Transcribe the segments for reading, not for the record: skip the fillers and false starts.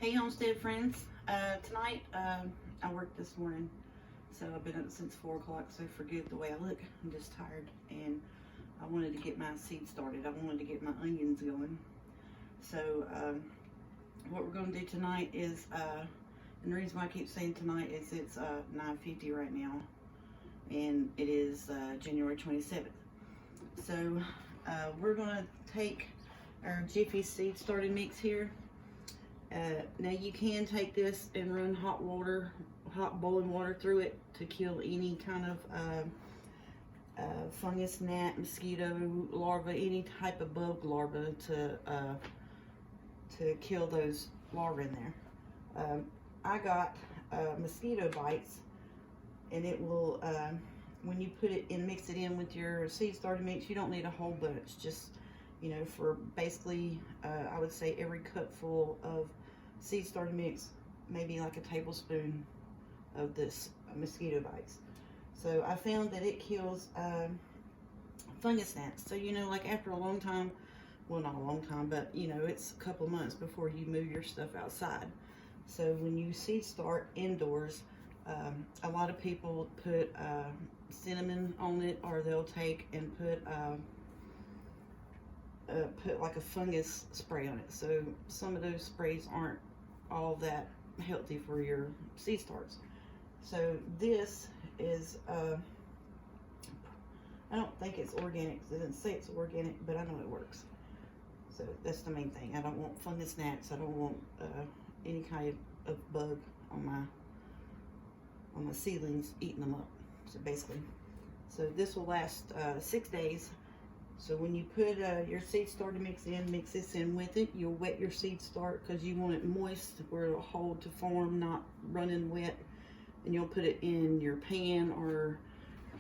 Hey homestead friends, tonight I worked this morning, so I've been up since 4 o'clock, so forgive the way I look. I'm just tired, and I wanted to get my seed started. I wanted to get my onions going. So what we're going to do tonight is, and the reason why I keep saying tonight is it's 9:50 right now, and it is January 27th. So we're going to take our Jiffy seed starting mix here. Now you can take this and run hot boiling water through it to kill any kind of fungus, gnat, mosquito larva, any type of bug larva to kill those larvae in there. I got mosquito bites, and it will, when you put it in, mix it in with your seed starting mix, you don't need a whole bunch, just, you know, for basically, I would say every cupful of seed starting mix, maybe like a tablespoon of this mosquito bites. So I found that it kills fungus gnats. So, you know, like after a long time, well, not a long time, but, you know, it's a couple months before you move your stuff outside. So when you seed start indoors, a lot of people put cinnamon on it, or they'll take and put like a fungus spray on it. So some of those sprays aren't all that healthy for your seed starts. So this is, I don't think it's organic. It doesn't say it's organic, but I know it works. So that's the main thing. I don't want fungus gnats. I don't want any kind of bug on my seedlings eating them up. So basically, so this will last 6 days. So when you put your seed starter mix this in with it, you'll wet your seed start because you want it moist where it'll hold to form, not running wet. And you'll put it in your pan or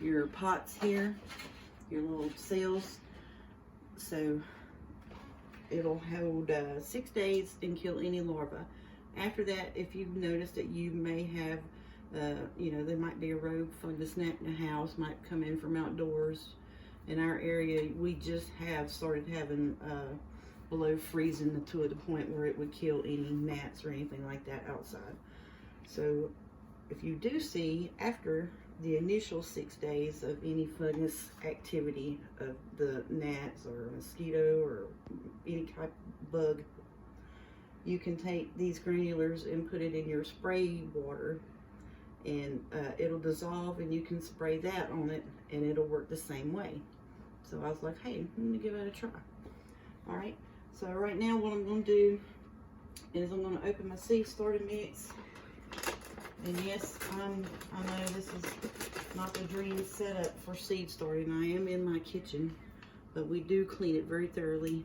your pots here, your little cells. So it'll hold 6 days and kill any larva. After that, if you've noticed that you may have, you know, there might be a rogue fungus gnat in the house, might come in from outdoors. In our area, we just have started having below freezing to the point where it would kill any gnats or anything like that outside. So if you do see after the initial 6 days of any fungus activity of the gnats or mosquito or any type of bug, you can take these granulars and put it in your spray water, and it'll dissolve, and you can spray that on it, and it'll work the same way. So I was like, hey, I'm gonna give it a try. All right, so right now what I'm gonna do is I'm gonna open my seed starter mix. And yes, I know this is not the dream setup for seed starting. I am in my kitchen, but we do clean it very thoroughly.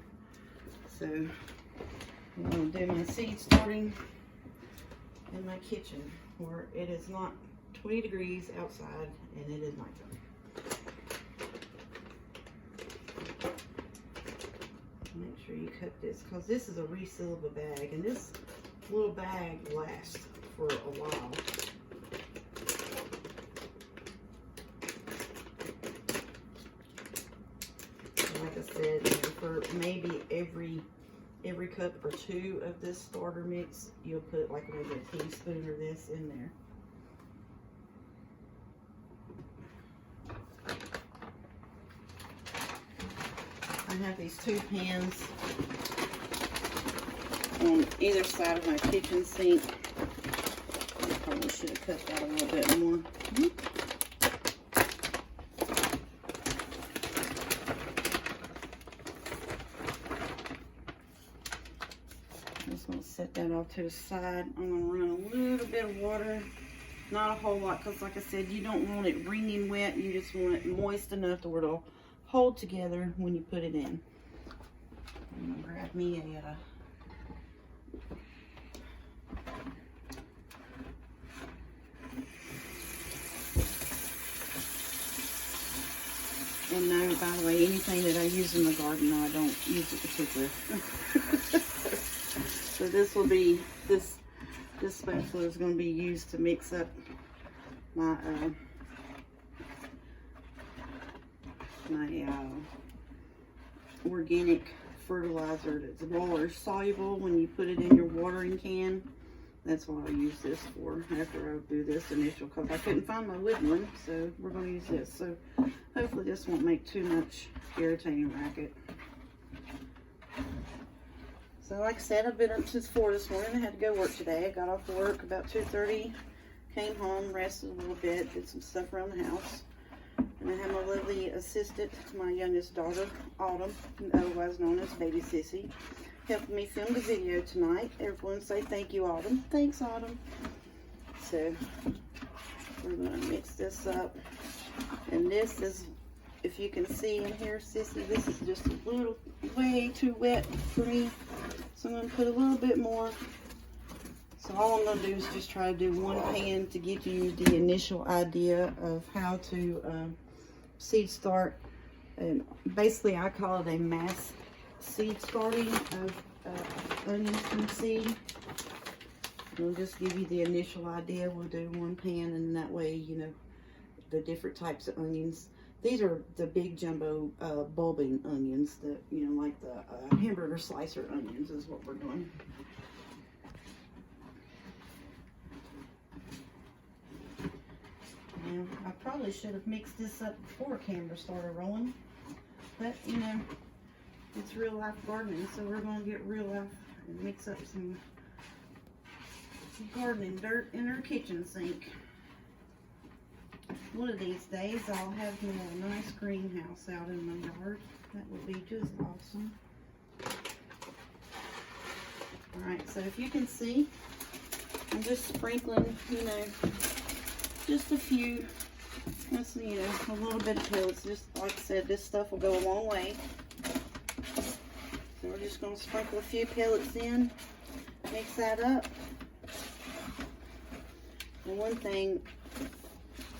So I'm gonna do my seed starting in my kitchen where it is not 20 degrees outside and it is nighttime. Make sure you cut this, because this is a resealable bag, and this little bag lasts for a while. Like I said, you know, for maybe every cup or two of this starter mix, you'll put like maybe a teaspoon of this in there. I have these 2 pans on either side of my kitchen sink. I probably should have cut that a little bit more. I'm just going to set that off to the side. I'm going to run a little bit of water. Not a whole lot, because like I said, you don't want it wringing wet. You just want it moist enough to where it'll hold together when you put it in. I'm going to grab me a and no, by the way, anything that I use in the garden, I don't use it particularly. So this will be, this spatula is going to be used to mix up my organic fertilizer that's water soluble when you put it in your watering can. That's what I'll use this for after I do this initial coat. I couldn't find my wood one, so we're going to use this. So hopefully this won't make too much irritating racket. So like I said, I've been up since 4 this morning. I had to go work today. I got off work about 2:30, came home, rested a little bit, did some stuff around the house. And I have my lovely assistant, my youngest daughter, Autumn, otherwise known as Baby Sissy, helping me film the video tonight. Everyone say thank you, Autumn. Thanks, Autumn. So we're going to mix this up. And this is, if you can see in here, Sissy, this is just a little, way too wet for me. So I'm going to put a little bit more. So all I'm going to do is just try to do one pan to give you the initial idea of how to seed start. And basically I call it a mass seed starting of onions from seed. We'll just give you the initial idea. We'll do one pan, and that way you know the different types of onions. These are the big jumbo bulbing onions, that you know, like the hamburger slicer onions is what we're doing. Now, I probably should have mixed this up before camera started rolling, but you know, it's real life gardening, so we're going to get real life and mix up some gardening dirt in our kitchen sink. One of these days I'll have me a nice greenhouse out in my yard. That would be just awesome. Alright, so if you can see, I'm just sprinkling, you know, just a few, just, you know, a little bit of pellets. Just like I said, this stuff will go a long way. So we're just going to sprinkle a few pellets in, mix that up. And one thing,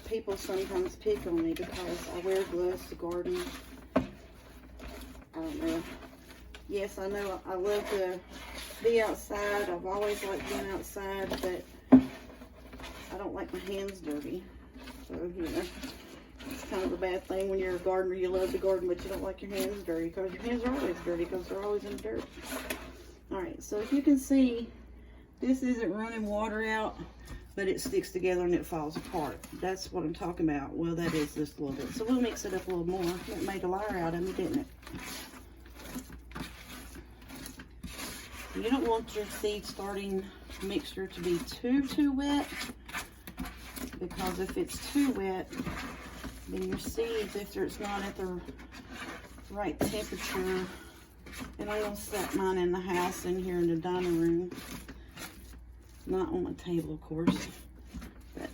people sometimes pick on me because I wear gloves to garden. I don't know. Yes, I know I love to be outside. I've always liked being outside, but I don't like my hands dirty. So, you know, it's kind of a bad thing when you're a gardener. You love to garden, but you don't like your hands dirty, because your hands are always dirty because they're always in the dirt. Alright, so if you can see, this isn't running water out, but it sticks together and it falls apart. That's what I'm talking about. Well, that is just a little bit. So we'll mix it up a little more. It made a liar out of me, didn't it? You don't want your seed starting mixture to be too wet, because if it's too wet, then your seeds, if it's not at the right temperature, and I'm going to set mine in the house in here in the dining room, not on the table of course, but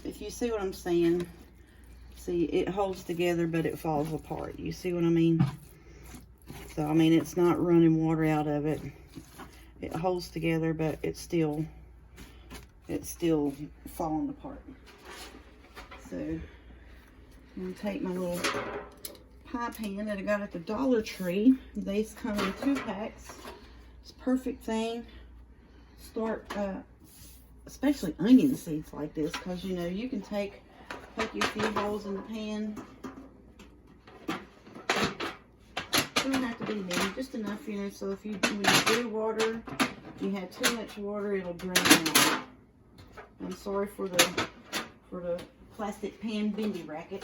if you see what I'm saying, see, it holds together but it falls apart. You see what I mean? So I mean, it's not running water out of it. It holds together, but it's still falling apart. So I'm gonna take my little pie pan that I got at the Dollar Tree. These come in 2 packs. It's a perfect thing. Start, especially onion seeds like this, because you know you can take you a few holes in the pan. Doesn't have to be many, just enough, you know. So if you, when you do water, if you have too much water, it'll drain out. I'm sorry for the plastic pan bendy racket.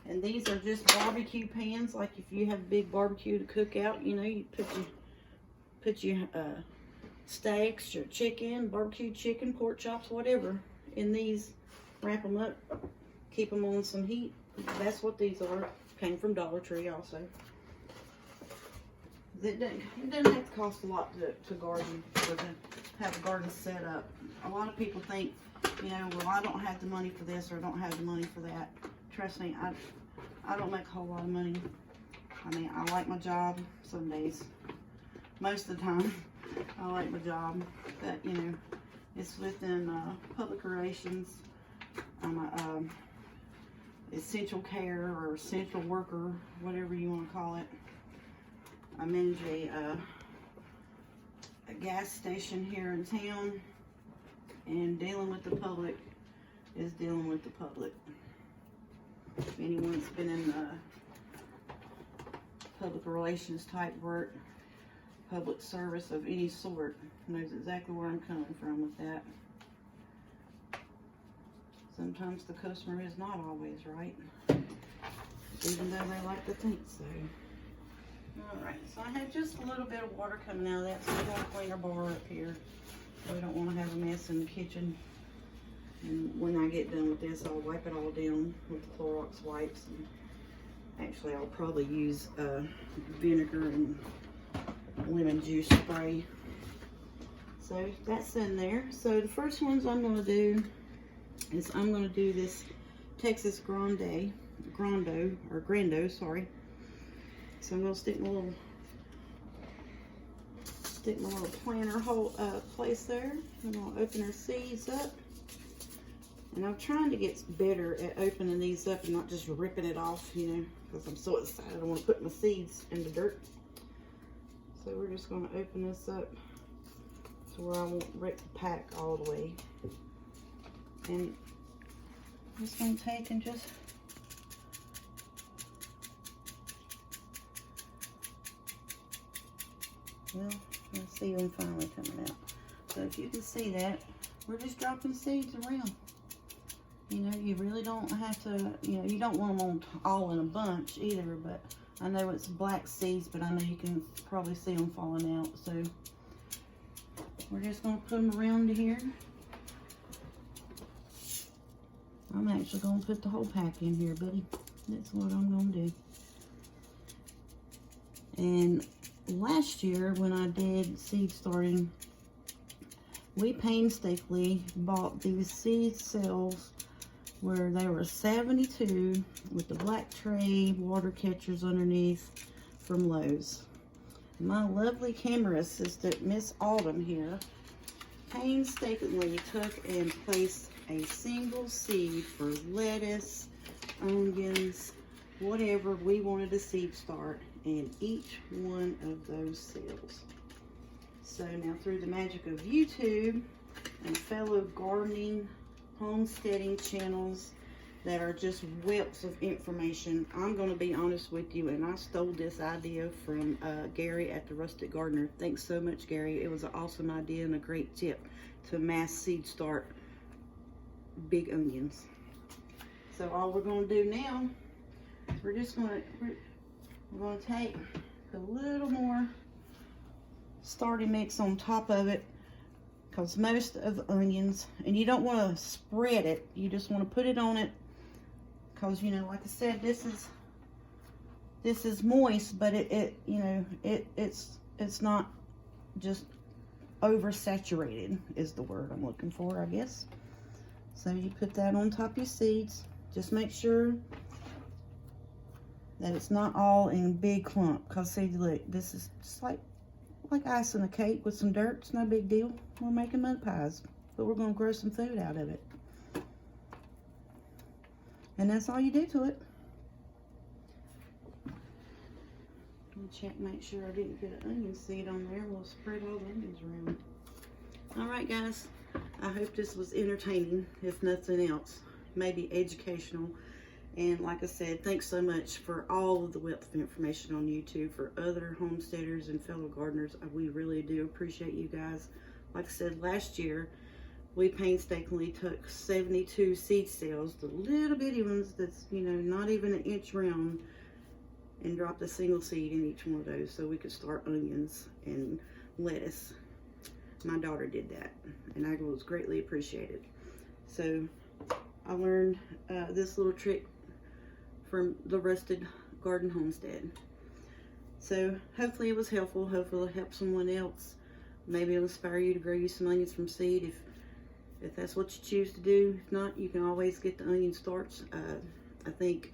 And these are just barbecue pans. Like if you have a big barbecue to cook out, you know, you put your steaks, your chicken, barbecue chicken, pork chops, whatever, in these. Wrap them up, keep them on some heat. That's what these are. Came from Dollar Tree also. It doesn't have to cost a lot to garden, or to have a garden set up. A lot of people think, you know, well, I don't have the money for this, or I don't have the money for that. Trust me, I don't make a whole lot of money. I mean, I like my job some days. Most of the time, I like my job. But, you know, it's within public relations. I'm a essential care or essential worker, whatever you want to call it. I manage a gas station here in town, and dealing with the public is dealing with the public. If anyone's been in public relations type work, public service of any sort, knows exactly where I'm coming from with that. Sometimes the customer is not always right, even though they like to think so. Alright, so I have just a little bit of water coming out of that, so we're going to clean our bar up here. We don't want to have a mess in the kitchen. And when I get done with this, I'll wipe it all down with the Clorox wipes. And actually, I'll probably use vinegar and lemon juice spray. So that's in there. So the first ones I'm going to do is I'm going to do this Texas Grando, sorry. So I'm going to stick my little planter hole place there. I'm going to open her seeds up. And I'm trying to get better at opening these up and not just ripping it off, you know, because I'm so excited I want to put my seeds in the dirt. So we're just going to open this up to where I won't rip the pack all the way. And I'm just going to take and just let's see them finally coming out. So if you can see that, we're just dropping seeds around. You know, you really don't have to, you know, you don't want them all in a bunch either, but I know it's black seeds, but I know you can probably see them falling out. So we're just going to put them around here. I'm actually going to put the whole pack in here, buddy. That's what I'm going to do. And last year when I did seed starting, we painstakingly bought these seed cells where they were 72 with the black tray water catchers underneath from Lowe's. My lovely camera assistant, Miss Autumn here, painstakingly took and placed a single seed for lettuce, onions, whatever we wanted to seed start in each one of those cells. So now through the magic of YouTube and fellow gardening, homesteading channels that are just wealths of information, I'm going to be honest with you, and I stole this idea from Gary at the Rustic Gardener. Thanks so much, Gary. It was an awesome idea and a great tip to mass seed start big onions. So all we're going to do now is we're going to take a little more starting mix on top of it, because most of the onions, and you don't want to spread it, you just want to put it on it, because, you know, like I said, this is moist, but it's not just oversaturated is the word I'm looking for, I guess. So you put that on top of your seeds. Just make sure that it's not all in big clump, because see, look, this is just like icing a cake with some dirt. It's no big deal. We're making mud pies, but we're going to grow some food out of it. And that's all you do to it. Check, make sure I didn't put an onion seed on there. We'll spread all the onions around. Alright guys, I hope this was entertaining, if nothing else. Maybe educational. And like I said, thanks so much for all of the wealth of information on YouTube for other homesteaders and fellow gardeners. We really do appreciate you guys. Like I said, last year, we painstakingly took 72 seed cells, the little bitty ones that's, you know, not even an inch round, and dropped a single seed in each one of those so we could start onions and lettuce. My daughter did that, and I was greatly appreciated. So I learned this little trick from the Rustic Garden Homestead. So hopefully it was helpful. Hopefully it'll help someone else. Maybe it'll inspire you to grow you some onions from seed if that's what you choose to do. If not, you can always get the onion starts. I think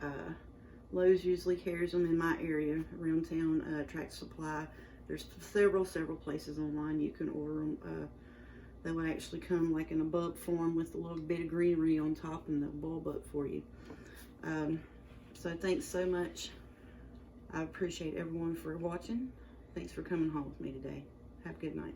Lowe's usually carries them in my area around town. Tractor Supply. There's several places online you can order them. They will actually come like in a bulb form with a little bit of greenery on top, and they'll bulb up for you. So thanks so much. I appreciate everyone for watching. Thanks for coming home with me today. Have a good night.